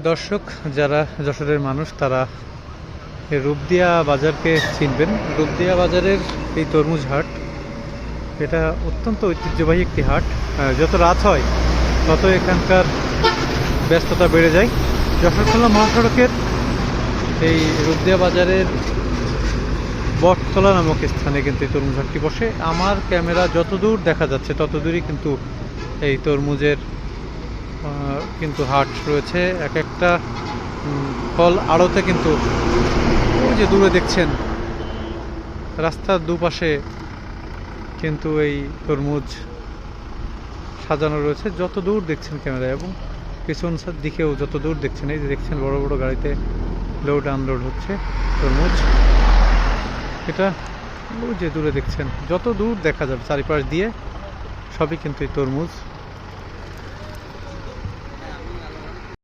দর্শক যারা যশোরের মানুষ তারা এই রূপদিয়া বাজারকে চিনবেন। রূপদিয়া বাজারের এই তরমুজ হাট, এটা অত্যন্ত ঐতিহ্যবাহী একটি হাট। যত রাত হয় তত এখানকার ব্যস্ততা বেড়ে যায়। যশোর খুলনা মহাসড়কের এই রূপদিয়া বাজারের বটতলা নামক স্থানে কিন্তু এই তরমুজ হাটটি বসে। আমার ক্যামেরা যত দূর দেখা যাচ্ছে তত দূরই কিন্তু এই তরমুজের কিন্তু হাট রয়েছে। এক একটা ফল আড়তে কিন্তু ওই যে দূরে দেখছেন রাস্তার দুপাশে কিন্তু এই তরমুজ সাজানো রয়েছে যত দূর দেখছেন ক্যামেরায়, এবং পিছন দিকেও যত দূর দেখছেন, এই যে দেখছেন বড় বড় গাড়িতে লোড আনলোড হচ্ছে তরমুজ। এটা ওই যে দূরে দেখছেন, যত দূর দেখা যাবে চারিপাশ দিয়ে সবই কিন্তু এই তরমুজ।